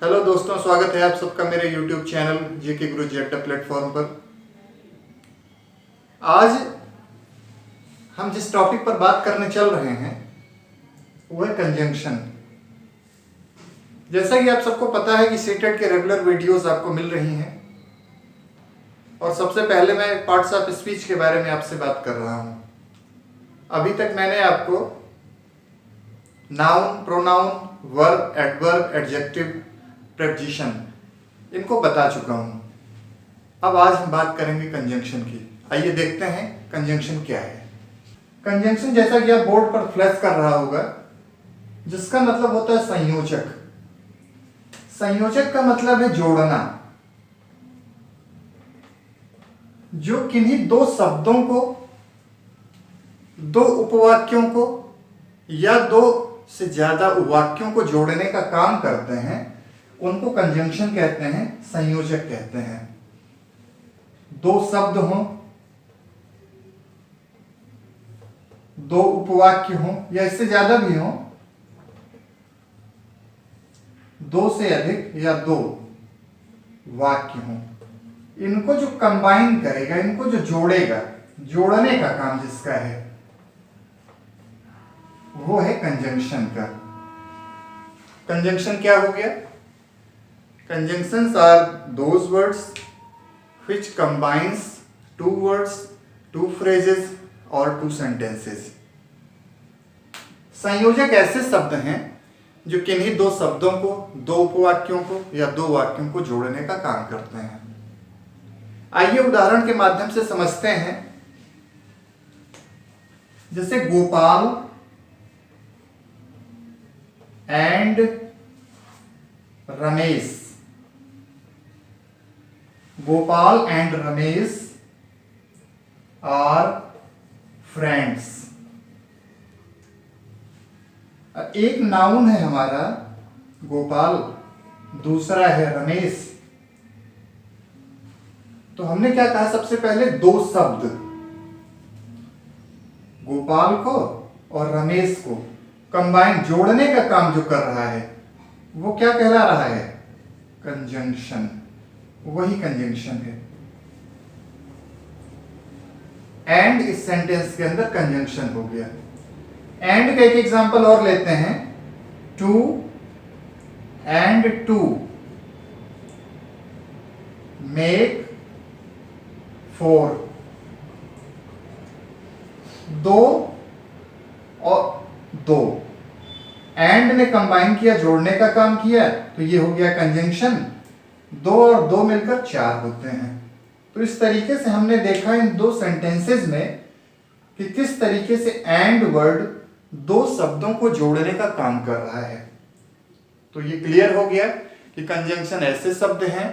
Hello दोस्तों, स्वागत है आप सबका मेरे YouTube चैनल जीके गुरु जी अड्डा प्लेटफॉर्म पर। आज हम जिस टॉपिक पर बात करने चल रहे हैं वो है कंजंक्शन। जैसा कि आप सबको पता है कि सीटेट के रेगुलर वीडियोस आपको मिल रही हैं और सबसे पहले मैं पार्ट्स ऑफ स्पीच के बारे में आपसे बात कर रहा हूं। अभी तक मैंने आपको noun, pronoun, verb, adverb, adjective, preposition इनको बता चुका हूं। अब आज हम बात करेंगे कंजंक्शन की। आइए देखते हैं कंजंक्शन क्या है। कंजंक्शन जैसा कि आप बोर्ड पर फ्लैश कर रहा होगा, जिसका मतलब होता है संयोजक। संयोजक का मतलब है जोड़ना, जो किन्हीं दो शब्दों को, दो उपवाक्यों को या दो से ज्यादा वाक्यों को जोड़ने का काम करते हैं, उनको कंजंक्शन कहते हैं, संयोजक कहते हैं। दो शब्द हों, दो उपवाक्य हों या इससे ज्यादा भी हों, दो से अधिक या दो वाक्य हों, इनको जो कंबाइन करेगा, इनको जो जोड़ेगा, जोड़ने का काम जिसका है वो है कंजंक्शन का। कंजंक्शन क्या हो गया? Conjunctions are those words which combines two words, two phrases or two sentences। संयोजक ऐसे शब्द हैं जो किन्हीं दो शब्दों को, दो उपवाक्यों को या दो वाक्यों को जोड़ने का काम करते हैं। आइए उदाहरण के माध्यम से समझते हैं। जैसे Gopal and Ramesh. Gopal and Ramesh are friends. एक नाउन है हमारा गोपाल, दूसरा है रमेश। तो हमने क्या कहा? सबसे पहले दो शब्द, गोपाल को और रमेश को कंबाइन, जोड़ने का काम जो कर रहा है वो क्या कहला रहा है? कंजंक्शन। वही कंजंक्शन है। एंड इस सेंटेंस के अंदर कंजंक्शन हो गया। एंड का एक एग्जांपल और लेते हैं। Two and two make four. दो और दो, एंड ने कंबाइन किया, जोड़ने का काम किया, तो ये हो गया कंजंक्शन। दो और दो मिलकर चार होते हैं। तो इस तरीके से हमने देखा इन दो सेंटेंसेस में कि किस तरीके से एंड वर्ड दो शब्दों को जोड़ने का काम कर रहा है। तो ये क्लियर हो गया कि कंजंक्शन ऐसे शब्द हैं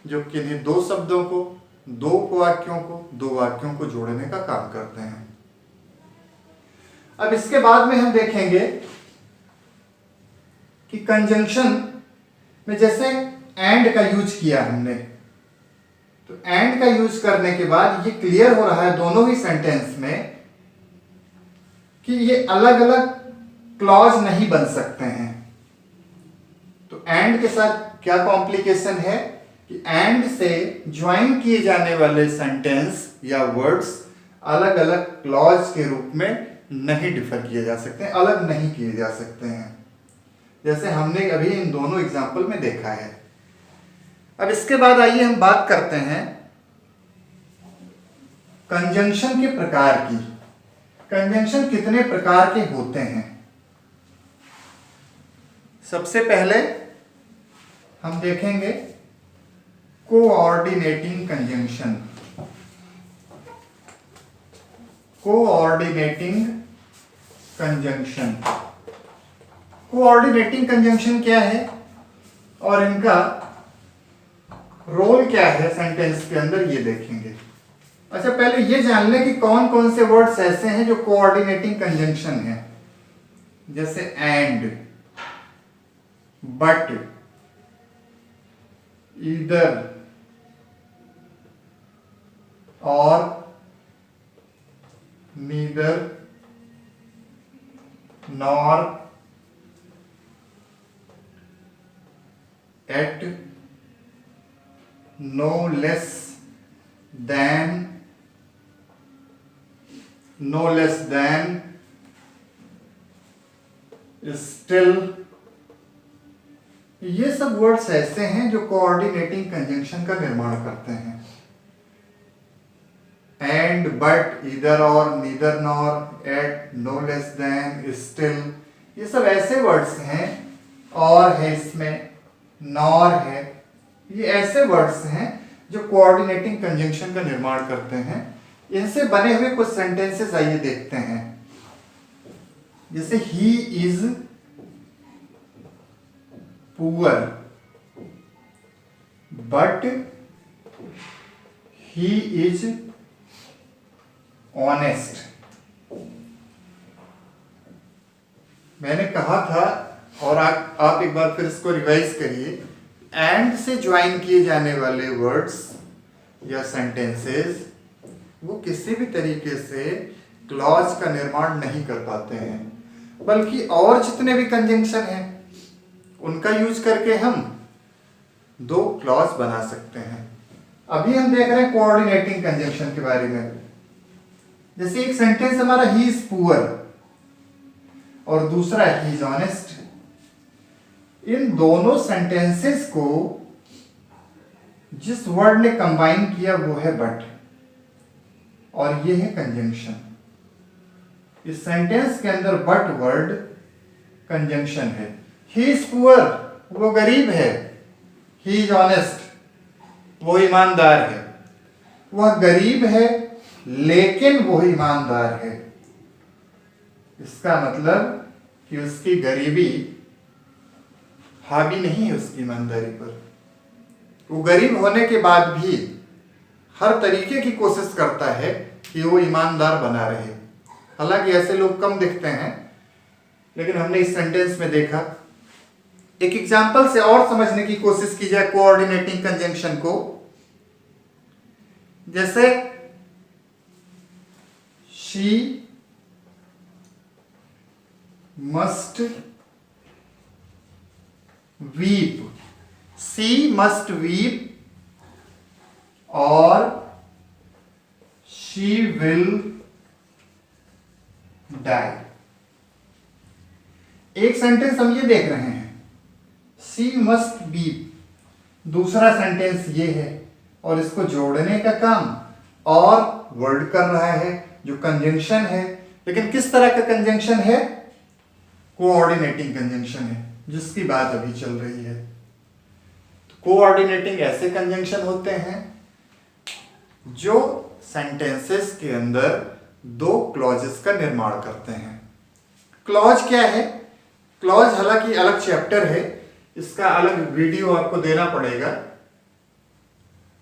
जो किन्हीं दो शब्दों को, दो वाक्यों को, दो वाक्यों को जोड़ने का काम करते हैं। अब इसके बाद में हम देखेंगे कि कंजंक्शन में जैसे एंड का यूज किया हमने, तो एंड का यूज करने के बाद ये क्लियर हो रहा है दोनों ही सेंटेंस में कि ये अलग अलग क्लॉज नहीं बन सकते हैं। तो एंड के साथ क्या कॉम्प्लिकेशन है कि एंड से ज्वाइन किए जाने वाले सेंटेंस या वर्ड्स अलग अलग क्लॉज के रूप में नहीं डिफर किए जा सकते, अलग नहीं किए जा सकते हैं, जैसे हमने अभी इन दोनों एग्जाम्पल में देखा है। अब इसके बाद आइए हम बात करते हैं कंजंक्शन के प्रकार की। कंजंक्शन कितने प्रकार के होते हैं? सबसे पहले हम देखेंगे coordinating conjunction. Coordinating conjunction. Coordinating conjunction क्या है और इनका रोल क्या है सेंटेंस के अंदर, ये देखेंगे। अच्छा, पहले ये जान लें कि कौन कौन से वर्ड्स ऐसे हैं जो कोऑर्डिनेटिंग कंजंक्शन है। जैसे एंड, बट, ईदर, और, neither, nor, yet no less than still, ये सब वर्ड्स ऐसे हैं जो कोऑर्डिनेटिंग कंजंक्शन का निर्माण करते हैं। एंड, बट, इधर और, neither nor, yet, no less than, still, ये सब ऐसे वर्ड्स हैं। और है इसमें, नॉर है, ये ऐसे वर्ड्स हैं जो कोऑर्डिनेटिंग कंजंक्शन का निर्माण करते हैं। इनसे बने हुए कुछ सेंटेंसेस आइए देखते हैं। जैसे he is poor but he is honest. मैंने कहा था, और आप एक बार फिर इसको रिवाइज करिए, एंड से ज्वाइन किए जाने वाले वर्ड्स या सेंटेंसेस वो किसी भी तरीके से क्लॉज का निर्माण नहीं कर पाते हैं, बल्कि और जितने भी कंजंक्शन हैं उनका यूज करके हम दो क्लॉज बना सकते हैं। अभी हम देख रहे हैं कोऑर्डिनेटिंग कंजंक्शन के बारे में। जैसे एक सेंटेंस हमारा ही इज पुअर और दूसरा ही इज ऑनेस्ट। इन दोनों सेंटेंसेस को जिस वर्ड ने कंबाइन किया वो है बट, और ये है कंजंक्शन। इस सेंटेंस के अंदर बट वर्ड कंजंक्शन है। ही इज पुअर, वो गरीब है। ही इज ऑनेस्ट, वो ईमानदार है। वह गरीब है लेकिन वो ईमानदार है। इसका मतलब कि उसकी गरीबी हावी नहीं है उसकी ईमानदारी पर। वो गरीब होने के बाद भी हर तरीके की कोशिश करता है कि वो ईमानदार बना रहे। हालांकि ऐसे लोग कम दिखते हैं, लेकिन हमने इस सेंटेंस में देखा। एक एग्जाम्पल से और समझने की कोशिश की जाए कोऑर्डिनेटिंग कंजंक्शन को। जैसे she must weep, she must weep और शी विल डाई। एक सेंटेंस हम ये देख रहे हैं, सी मस्ट वीप। दूसरा सेंटेंस ये है, और इसको जोड़ने का काम और वर्ड कर रहा है जो कंजंक्शन है। लेकिन किस तरह का कंजंक्शन है? कोऑर्डिनेटिंग कंजंक्शन है, जिसकी बात अभी चल रही है। तो कोऑर्डिनेटिंग ऐसे कंजंक्शन होते हैं जो सेंटेंसेस के अंदर दो क्लॉजेस का निर्माण करते हैं। क्लॉज क्या है? क्लॉज हालांकि अलग चैप्टर है, इसका अलग वीडियो आपको देना पड़ेगा,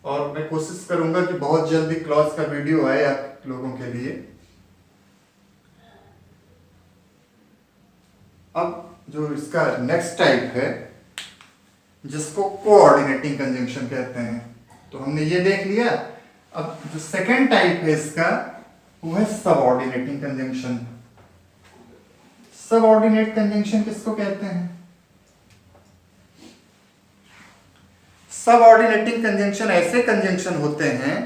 और मैं कोशिश करूंगा कि बहुत जल्दी क्लॉज का वीडियो आए आप लोगों के लिए। अब जो इसका नेक्स्ट टाइप है जिसको कोऑर्डिनेटिंग कंजंक्शन कहते हैं, तो हमने ये देख लिया। अब जो सेकेंड टाइप है इसका वो है सबऑर्डिनेटिंग कंजंक्शन। सबऑर्डिनेट कंजंक्शन किसको कहते हैं? सबऑर्डिनेटिंग कंजंक्शन ऐसे कंजंक्शन होते हैं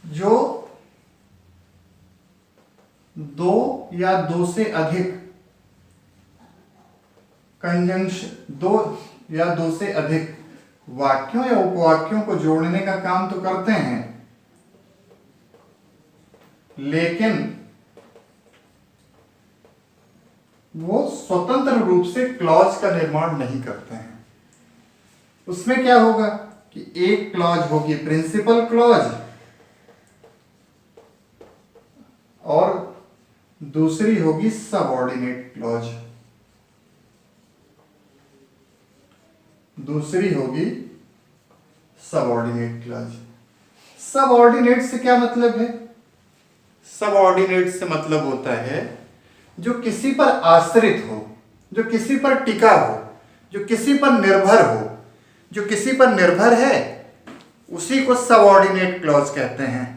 जो दो या दो से अधिक कंजंक्शन, दो या दो से अधिक वाक्यों या उपवाक्यों को जोड़ने का काम तो करते हैं, लेकिन वो स्वतंत्र रूप से क्लॉज का निर्माण नहीं करते हैं। उसमें क्या होगा कि एक क्लॉज होगी प्रिंसिपल क्लॉज और दूसरी होगी सबऑर्डिनेट क्लॉज। दूसरी होगी सबऑर्डिनेट क्लॉज। सबऑर्डिनेट से क्या मतलब है? सबऑर्डिनेट से मतलब होता है जो किसी पर आश्रित हो, जो किसी पर टिका हो, जो किसी पर निर्भर हो। जो किसी पर निर्भर है उसी को सबऑर्डिनेट क्लॉज कहते हैं।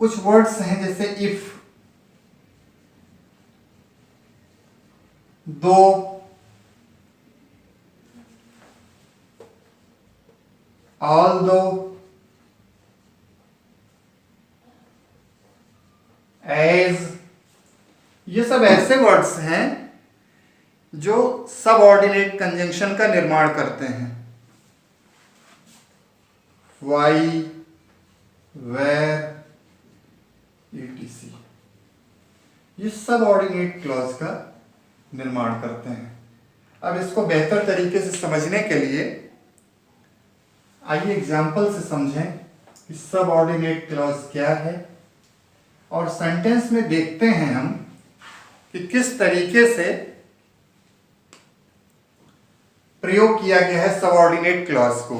कुछ वर्ड्स हैं जैसे इफ, दो, ऑल्दो, एज, ये सब ऐसे वर्ड्स हैं जो सबऑर्डिनेट कंजंक्शन का निर्माण करते हैं। वाई, वेर, etc, ये सबऑर्डिनेट क्लॉज का निर्माण करते हैं। अब इसको बेहतर तरीके से समझने के लिए आइए एग्जाम्पल से समझें कि सबऑर्डिनेट क्लॉज क्या है, और सेंटेंस में देखते हैं हम कि किस तरीके से प्रयोग किया गया है सबऑर्डिनेट क्लॉज को।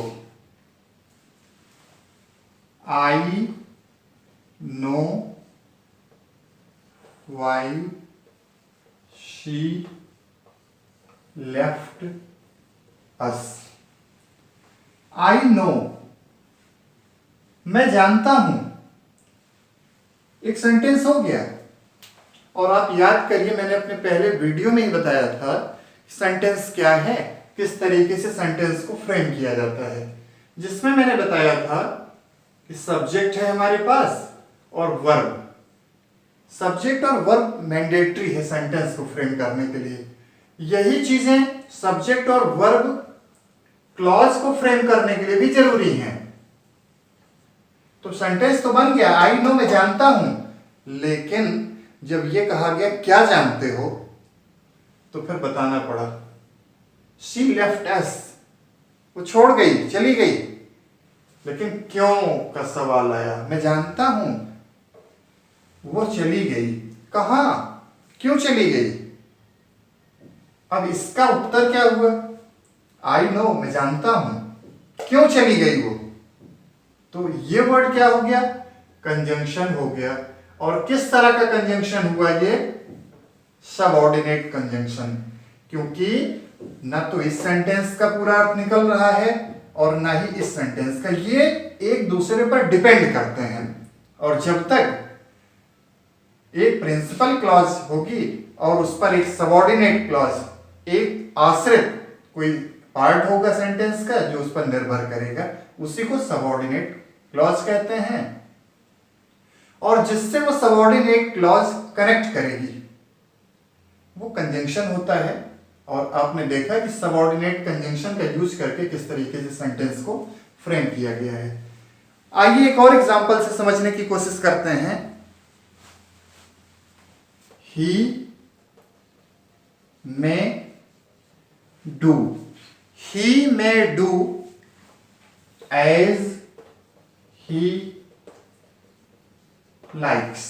I know why she left us. I know, मैं जानता हूं, एक सेंटेंस हो गया। और आप याद करिए, मैंने अपने पहले वीडियो में ही बताया था सेंटेंस क्या है, किस तरीके से सेंटेंस को फ्रेम किया जाता है, जिसमें मैंने बताया था कि सब्जेक्ट है हमारे पास और वर्ब। सब्जेक्ट और वर्ब मैंडेटरी है सेंटेंस को फ्रेम करने के लिए। यही चीजें सब्जेक्ट और वर्ब क्लॉज को फ्रेम करने के लिए भी जरूरी हैं। तो सेंटेंस तो बन गया, आई नो, मैं जानता हूं, लेकिन जब यह कहा गया क्या जानते हो, तो फिर बताना पड़ा। शी लेफ्ट अस, वो छोड़ गई, चली गई, लेकिन क्यों का सवाल आया। मैं जानता हूं वो चली गई, कहां, क्यों चली गई। अब इसका उत्तर क्या हुआ, आई नो, मैं जानता हूं, क्यों चली गई वो। तो ये वर्ड क्या हो गया, कंजंक्शन हो गया। और किस तरह का कंजंक्शन हुआ, ये सबऑर्डिनेट कंजंक्शन, क्योंकि ना तो इस सेंटेंस का पूरा अर्थ निकल रहा है और ना ही इस सेंटेंस का, ये एक दूसरे पर डिपेंड करते हैं। और जब तक एक प्रिंसिपल क्लॉज होगी और उस पर एक सबऑर्डिनेट क्लॉज, एक आश्रित कोई पार्ट होगा सेंटेंस का जो उस पर निर्भर करेगा, उसी को सबऑर्डिनेट क्लॉज कहते हैं। और जिससे वो सबऑर्डिनेट क्लॉज कनेक्ट करेगी वो कंजंक्शन होता है। और आपने देखा कि सबऑर्डिनेट कंजंक्शन का यूज करके किस तरीके से सेंटेंस को फ्रेम किया गया है। आइए एक और एग्जांपल से समझने की कोशिश करते हैं। He may do, he may do as he likes.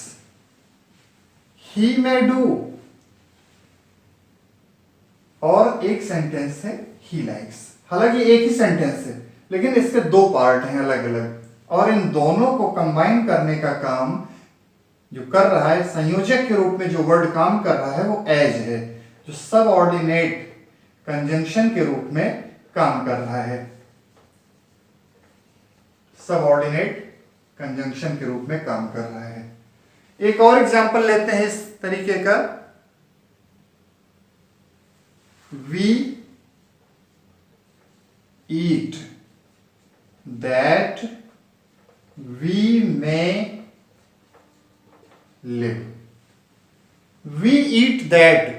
He may do और एक सेंटेंस है ही लाइक्स। हालांकि एक ही सेंटेंस है लेकिन इसके दो पार्ट हैं अलग अलग, और इन दोनों को कंबाइन करने का काम जो कर रहा है, संयोजक के रूप में जो वर्ड काम कर रहा है वो एज है, जो सबऑर्डिनेट कंजंक्शन के रूप में काम कर रहा है। सबऑर्डिनेट कंजंक्शन के रूप में काम कर रहा है। एक और एग्जांपल लेते हैं इस तरीके का। We eat that we may live. We eat that,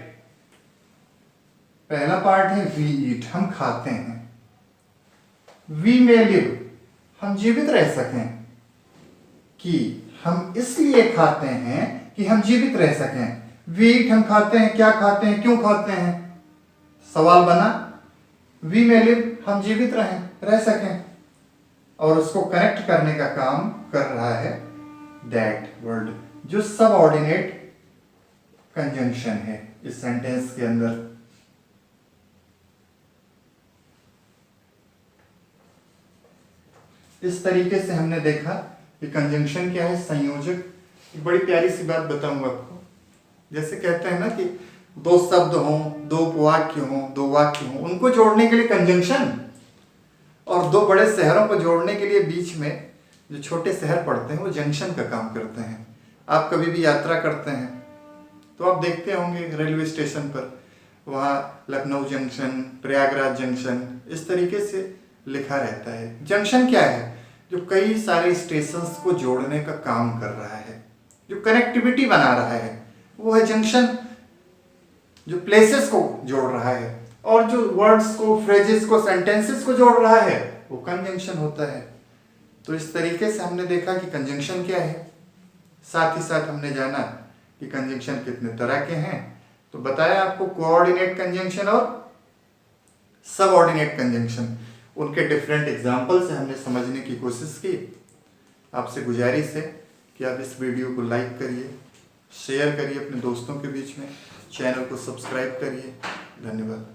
पहला पार्ट है we eat, हम खाते हैं। We may live, हम जीवित रह सकें, कि हम इसलिए खाते हैं कि हम जीवित रह सकें। We eat, हम खाते हैं, क्या खाते हैं, क्यों खाते हैं, सवाल बना। वी में लिव, हम जीवित रहें, रह सकें, और उसको कनेक्ट करने का काम कर रहा है दैट वर्ड, जो सबऑर्डिनेट कंजंक्शन है इस सेंटेंस के अंदर। इस तरीके से हमने देखा कि कंजंक्शन क्या है, संयोजक। एक बड़ी प्यारी सी बात बताऊंगा आपको। जैसे कहते हैं ना कि दो शब्द हों, दो वाक्य हों, दो वाक्य हों, उनको जोड़ने के लिए कंजंक्शन, और दो बड़े शहरों को जोड़ने के लिए बीच में जो छोटे शहर पड़ते हैं वो जंक्शन का काम करते हैं। आप कभी भी यात्रा करते हैं तो आप देखते होंगे रेलवे स्टेशन पर वहाँ लखनऊ जंक्शन, प्रयागराज जंक्शन, इस तरीके से लिखा रहता है। जंक्शन क्या है? जो कई सारे स्टेशंस को जोड़ने का काम कर रहा है, जो कनेक्टिविटी बना रहा है, वो है जंक्शन। जो प्लेसेस को जोड़ रहा है और जो वर्ड्स को, फ्रेजेस को, सेंटेंसेस को जोड़ रहा है, वो कंजंक्शन होता है। तो इस तरीके से हमने देखा कि कंजंक्शन क्या है, साथ ही साथ हमने जाना कि कंजंक्शन कितने तरह के हैं। तो बताया आपको कोऑर्डिनेट कंजंक्शन और सबऑर्डिनेट कंजंक्शन, उनके डिफरेंट एग्जाम्पल से हमने समझने की कोशिश की। आपसे गुजारिश है कि आप इस वीडियो को लाइक करिए, शेयर करिए अपने दोस्तों के बीच में, चैनल को सब्सक्राइब करिए। धन्यवाद।